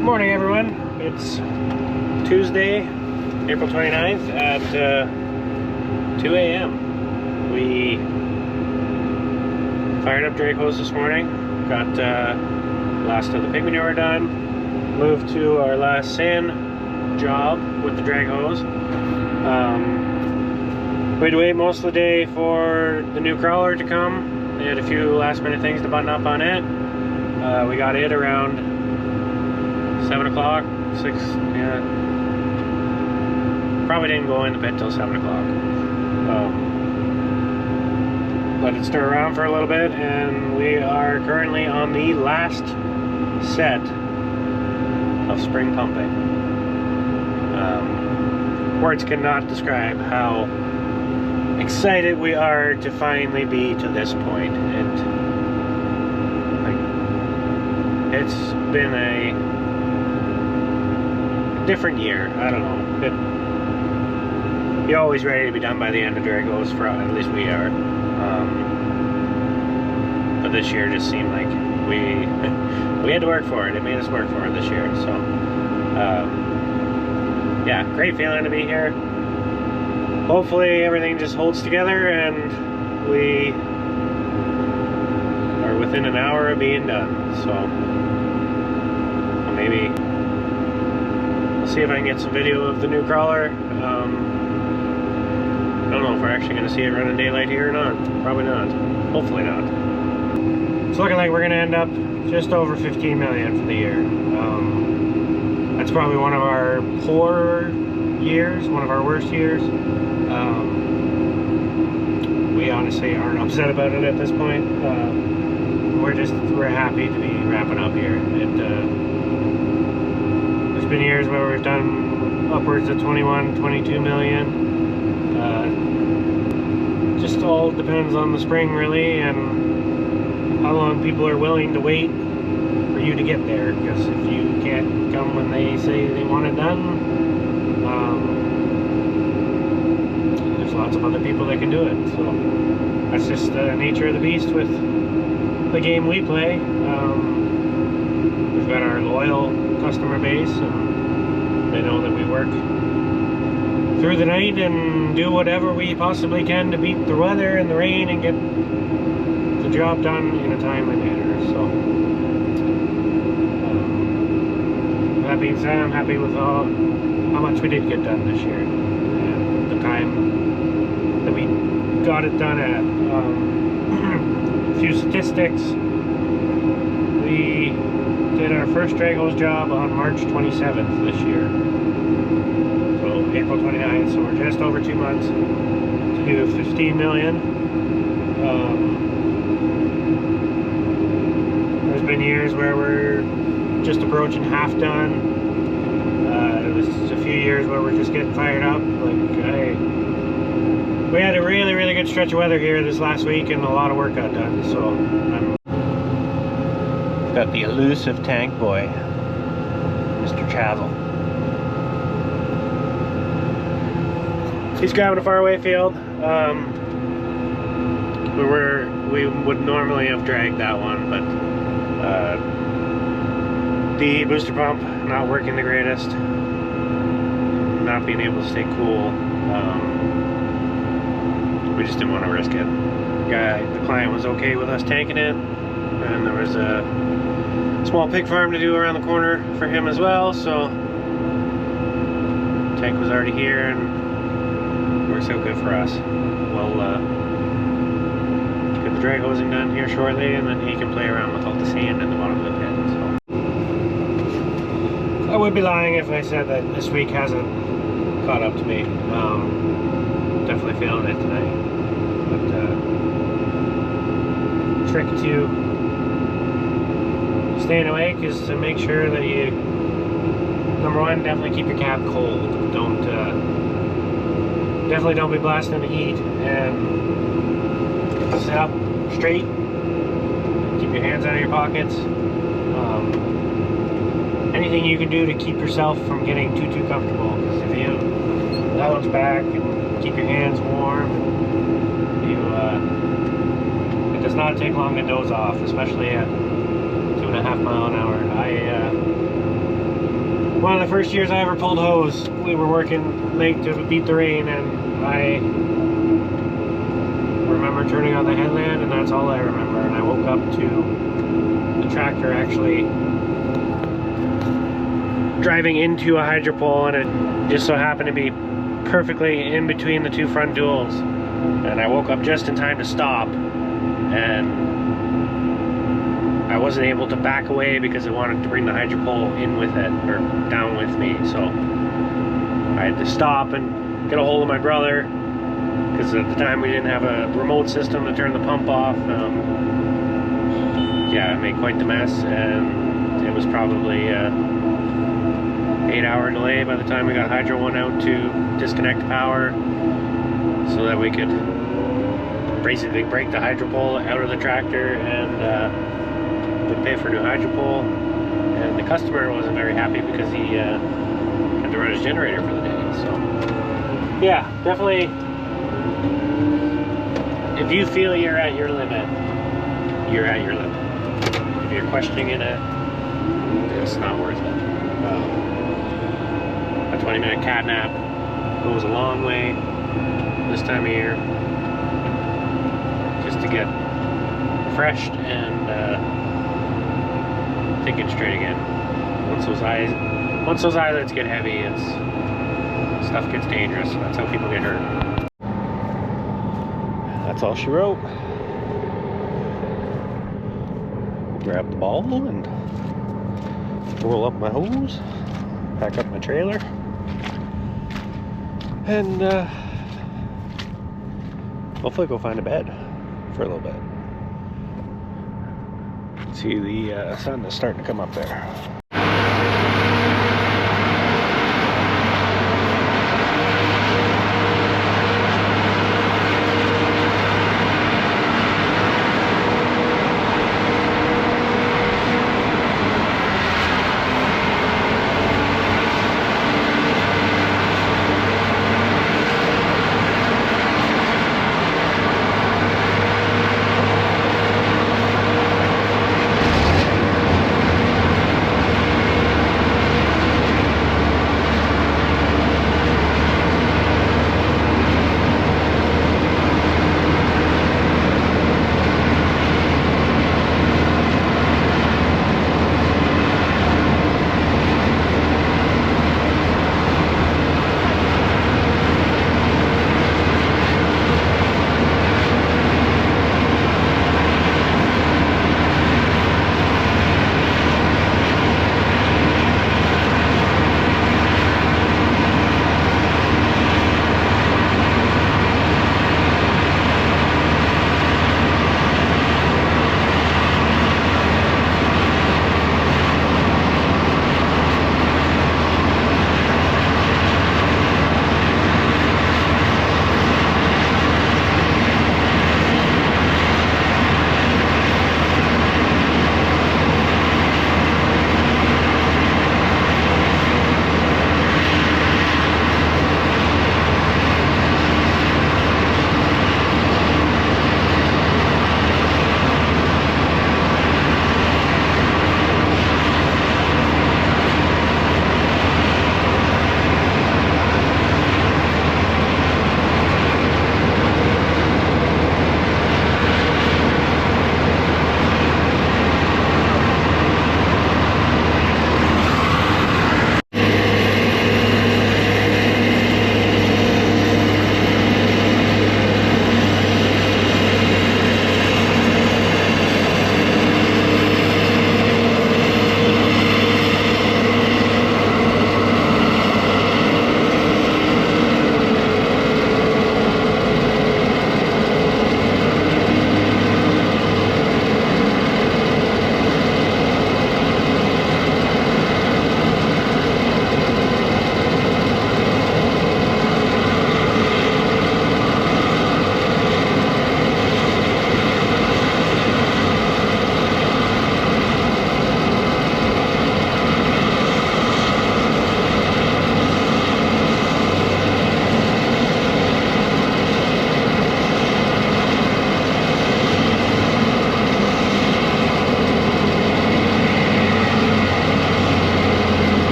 Morning, everyone. It's Tuesday, April 29th at 2 a.m. We fired up drag hose this morning, got last of the pig manure done, moved to our last sand job with the drag hose. We had to wait most of the day for the new crawler to come. They had a few last minute things to button up on it. We got it around 7 o'clock, 6, yeah. Probably didn't go in the pit till 7 o'clock. Let it stir around for a little bit, and we are currently on the last set of spring pumping. Words cannot describe how excited we are to finally be to this point. It's been a different year. I don't know. You're always ready to be done by the end of drag hose, for at least we are. But this year just seemed like we had to work for it. It made us work for it this year. So yeah, great feeling to be here. Hopefully everything just holds together and we are within an hour of being done. So maybe I'll see if I can get some video of the new crawler. I don't know if we're actually going to see it running daylight here or not. Probably not. Hopefully not. It's looking like we're going to end up just over 15 million for the year. That's probably one of our poorer years, one of our worst years. We honestly aren't upset about it at this point. We're happy to be wrapping up here. There's been years where we've done upwards of 21, 22 million. Just all depends on the spring, really, and how long people are willing to wait for you to get there. Because if you can't come when they say they want it done, there's lots of other people that can do it. So that's just the nature of the beast with the game we play. We've got our loyal customer base, and they know that we work through the night and do whatever we possibly can to beat the weather and the rain and get the job done in a timely manner. So that being said, I'm happy with how much we did get done this year and the time that we got it done at. A few statistics: we did our first drag hose job on March 27th this year, so April 29th, so we're just over 2 months to do 15 million. There's been years where we're just approaching half done. It was a few years where we're just getting fired up. We had a really good stretch of weather here this last week, and a lot of work got done. So I've got the elusive tank boy, Mr. Chavel. He's grabbing a faraway field. We would normally have dragged that one, but the booster pump not working the greatest, not being able to stay cool. We just didn't want to risk it. The client was okay with us tanking it, and there was a small pig farm to do around the corner for him as well, so the tank was already here and it works out good for us. We'll get the drag hosing done here shortly, and then he can play around with all the sand in the bottom of the pit. So I would be lying if I said that this week hasn't caught up to me. Definitely feeling it tonight. But trick to staying awake is to make sure that you, number one, definitely keep your cab cold. Definitely don't be blasting the heat, and sit up straight. Keep your hands out of your pockets. Anything you can do to keep yourself from getting too comfortable. Because if you lounge back and keep your hands warm, it does not take long to doze off, especially at 2.5 miles an hour. one of the first years I ever pulled hose. We were working late to beat the rain, and I remember turning on the headland, and that's all I remember. And I woke up to the tractor actually driving into a hydro pole, and it just so happened to be perfectly in between the two front duals. And I woke up just in time to stop, and I wasn't able to back away because I wanted to bring the hydro pole in with it, or down with me. So I had to stop and get a hold of my brother, because at the time we didn't have a remote system to turn the pump off. Yeah, it made quite the mess, and it was probably 8-hour delay by the time we got Hydro One out to disconnect power, so that we could basically break the hydro pole out of the tractor, and we'd pay for a new hydro pole. And the customer wasn't very happy because he had to run his generator for the day. So yeah, definitely, if you feel you're at your limit, you're at your limit. If you're questioning it, it's not worth it. A 20-minute cat nap goes a long way this time of year, just to get refreshed and thinking straight again. Once those eyelids get heavy, stuff gets dangerous. That's how people get hurt. That's all she wrote. Grab the ball and roll up my hose, pack up my trailer, and hopefully go find a bed for a little bit. See, the sun is starting to come up there.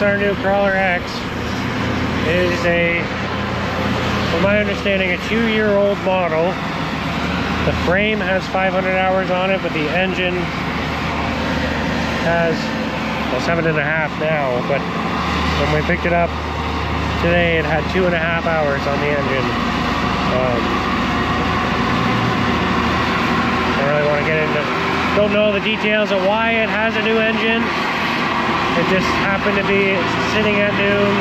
That's our new Crawler X. It is from my understanding, a 2-year-old model. The frame has 500 hours on it, but the engine has, well, 7.5 now, but when we picked it up today, it had 2.5 hours on the engine. I really want to get into, don't know the details of why it has a new engine. It just happened to be sitting at noon,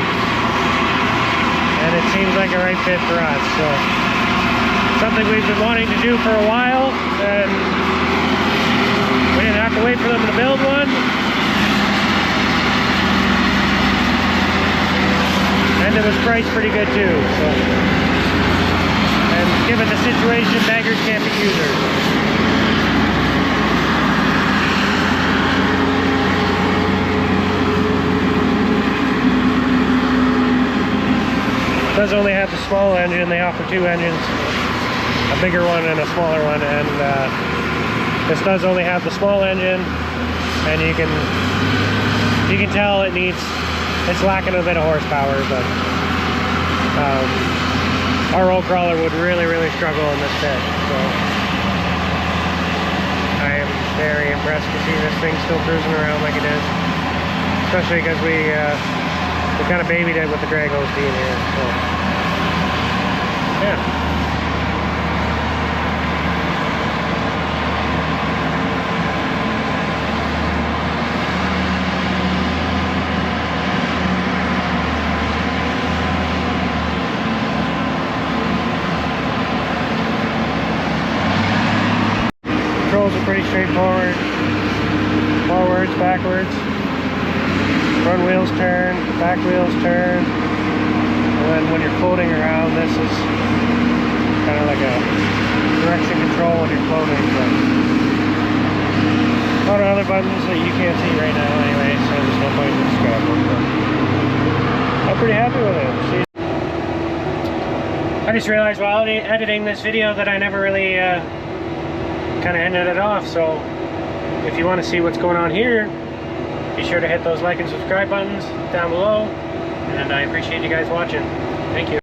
and it seems like a right fit for us. So something we've been wanting to do for a while, and we didn't have to wait for them to build one. And it was priced pretty good too. So, and given the situation, beggars can't be choosers. It does only have the small engine. They offer 2 engines, a bigger one and a smaller one, and this does only have the small engine, and you can tell it's lacking a bit of horsepower, but our old crawler would really struggle in this pit. So I am very impressed to see this thing still cruising around like it is, especially because we kind of babied it with the drag hose being here. So yeah. Controls are pretty straightforward. Forwards, backwards. Front wheels turn, back wheels turn. And then when you're floating around, this is kind of like a direction control when you're floating. But a lot of other buttons that you can't see right now anyway, so there's no point in describing them. I'm pretty happy with it. See? I just realized while editing this video that I never really kind of ended it off, so if you want to see what's going on here, be sure to hit those like and subscribe buttons down below, and I appreciate you guys watching. Thank you.